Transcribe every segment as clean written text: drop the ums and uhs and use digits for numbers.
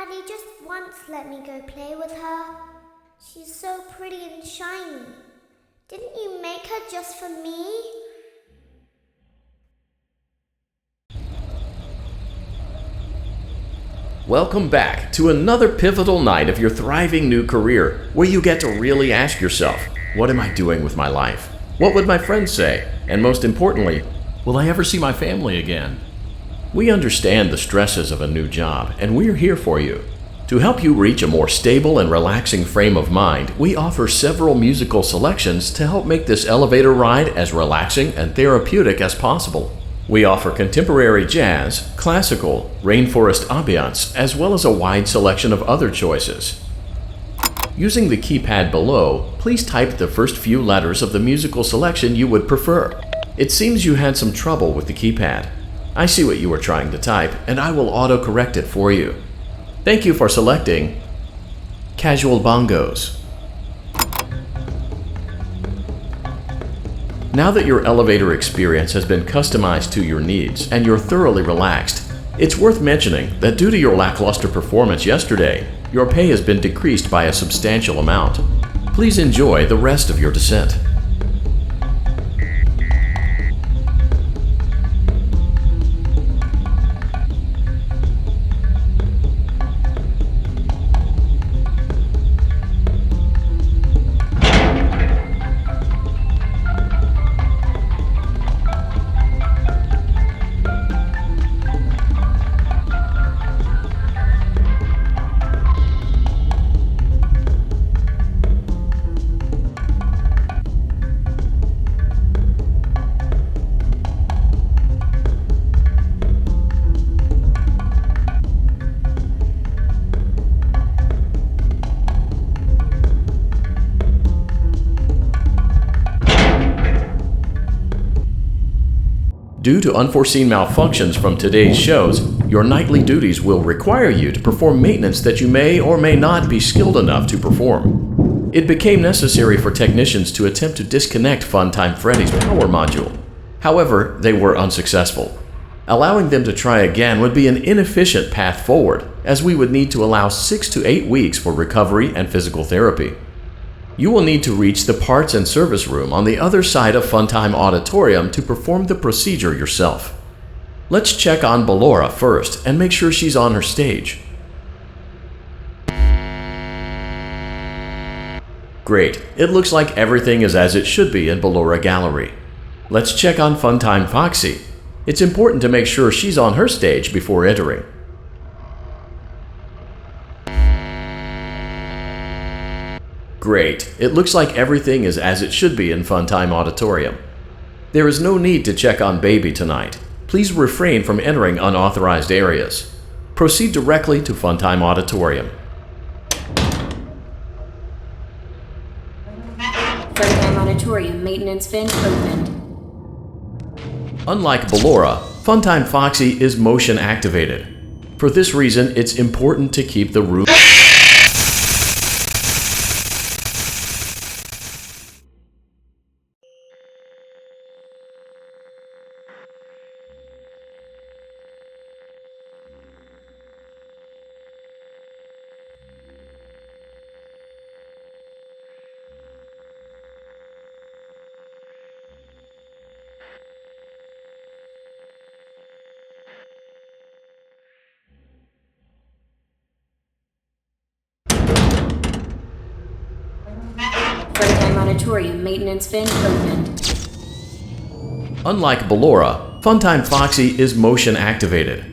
Daddy just once let me go play with her. She's so pretty and shiny. Didn't you make her just for me? Welcome back to another pivotal night of your thriving new career, where you get to really ask yourself, what am I doing with my life? What would my friends say? And most importantly, will I ever see my family again? We understand the stresses of a new job, and we're here for you. To help you reach a more stable and relaxing frame of mind, we offer several musical selections to help make this elevator ride as relaxing and therapeutic as possible. We offer contemporary jazz, classical, rainforest ambiance, as well as a wide selection of other choices. Using the keypad below, please type the first few letters of the musical selection you would prefer. It seems you had some trouble with the keypad. I see what you were trying to type, and I will auto-correct it for you. Thank you for selecting Casual Bongos. Now that your elevator experience has been customized to your needs and you're thoroughly relaxed, it's worth mentioning that due to your lackluster performance yesterday, your pay has been decreased by a substantial amount. Please enjoy the rest of your descent. Due to unforeseen malfunctions from today's shows, your nightly duties will require you to perform maintenance that you may or may not be skilled enough to perform. It became necessary for technicians to attempt to disconnect Funtime Freddy's power module. However, they were unsuccessful. Allowing them to try again would be an inefficient path forward, as we would need to allow 6 to 8 weeks for recovery and physical therapy. You will need to reach the parts and service room on the other side of Funtime Auditorium to perform the procedure yourself. Let's check on Ballora first and make sure she's on her stage. Great, it looks like everything is as it should be in Ballora Gallery. Let's check on Funtime Foxy. It's important to make sure she's on her stage before entering. Great, it looks like everything is as it should be in Funtime Auditorium. There is no need to check on Baby tonight. Please refrain from entering unauthorized areas. Proceed directly to Funtime Auditorium. Funtime Auditorium maintenance vent opened. Unlike Ballora, Funtime Foxy is motion activated. For this reason, it's important to keep the room Funtime Auditorium maintenance vent opened. Unlike Ballora, Funtime Foxy is motion activated.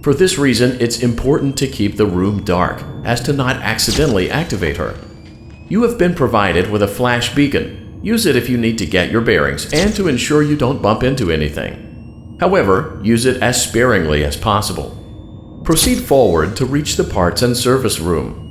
For this reason, it's important to keep the room dark, as to not accidentally activate her. You have been provided with a flash beacon. Use it if you need to get your bearings and to ensure you don't bump into anything. However, use it as sparingly as possible. Proceed forward to reach the parts and service room.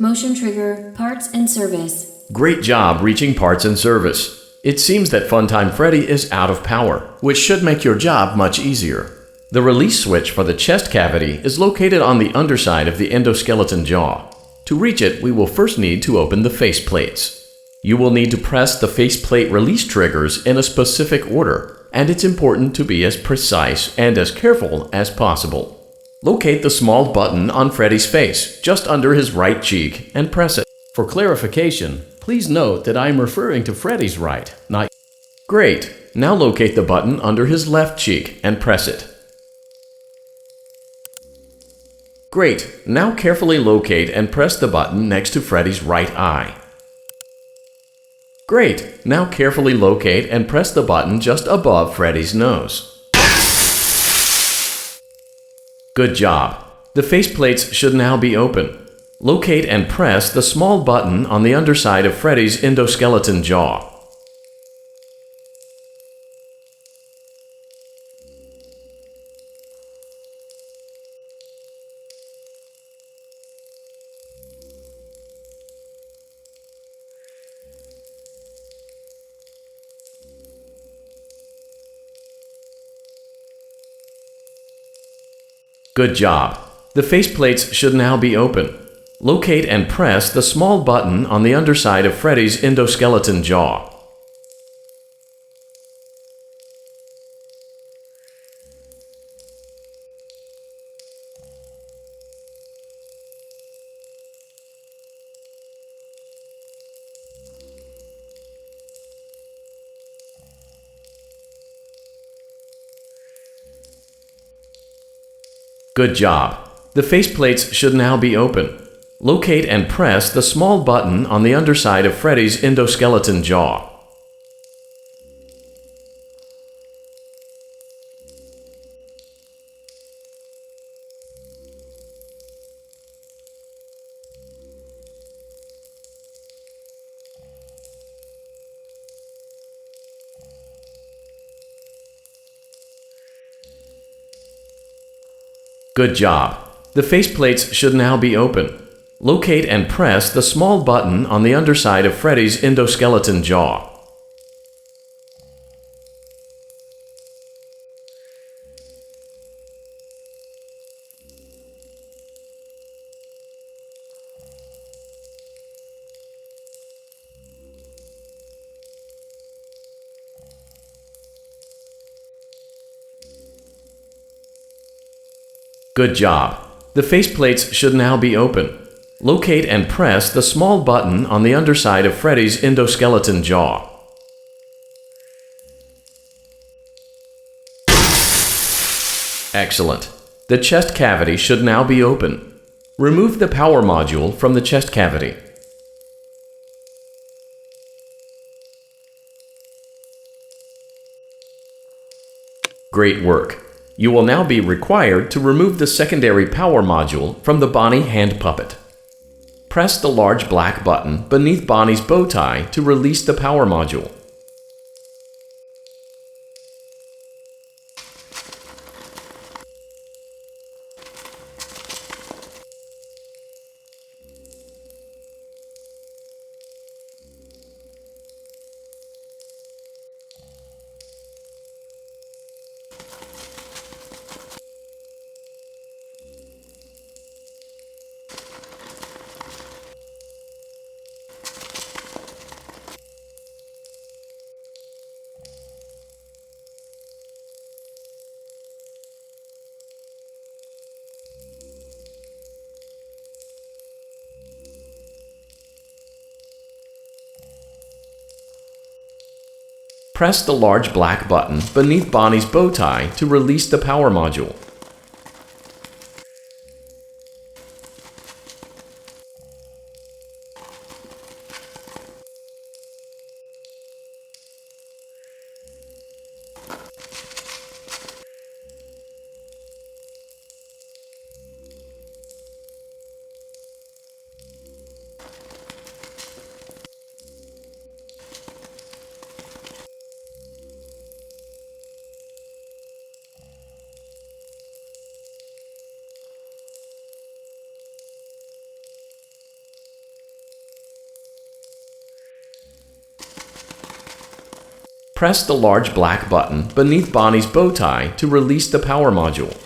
Motion trigger, parts and service. Great job reaching parts and service. It seems that Funtime Freddy is out of power, which should make your job much easier. The release switch for the chest cavity is located on the underside of the endoskeleton jaw. To reach it, we will first need to open the faceplates. You will need to press the faceplate release triggers in a specific order, and it's important to be as precise and as careful as possible. Locate the small button on Freddy's face, just under his right cheek, and press it. For clarification, please note that I am referring to Freddy's right, not... Great! Now locate the button under his left cheek and press it. Great! Now carefully locate and press the button next to Freddy's right eye. Great! Now carefully locate and press the button just above Freddy's nose. Good job! The faceplates should now be open. Locate and press the small button on the underside of Freddy's endoskeleton jaw. Good job! The faceplates should now be open. Locate and press the small button on the underside of Freddy's endoskeleton jaw. Good job! The faceplates should now be open. Locate and press the small button on the underside of Freddy's endoskeleton jaw. Good job! The faceplates should now be open. Locate and press the small button on the underside of Freddy's endoskeleton jaw. Good job! The faceplates should now be open. Locate and press the small button on the underside of Freddy's endoskeleton jaw. Excellent! The chest cavity should now be open. Remove the power module from the chest cavity. Great work! You will now be required to remove the secondary power module from the Bonnie hand puppet. Press the large black button beneath Bonnie's bow tie to release the power module. Press the large black button beneath Bonnie's bow tie to release the power module. Press the large black button beneath Bonnie's bow tie to release the power module.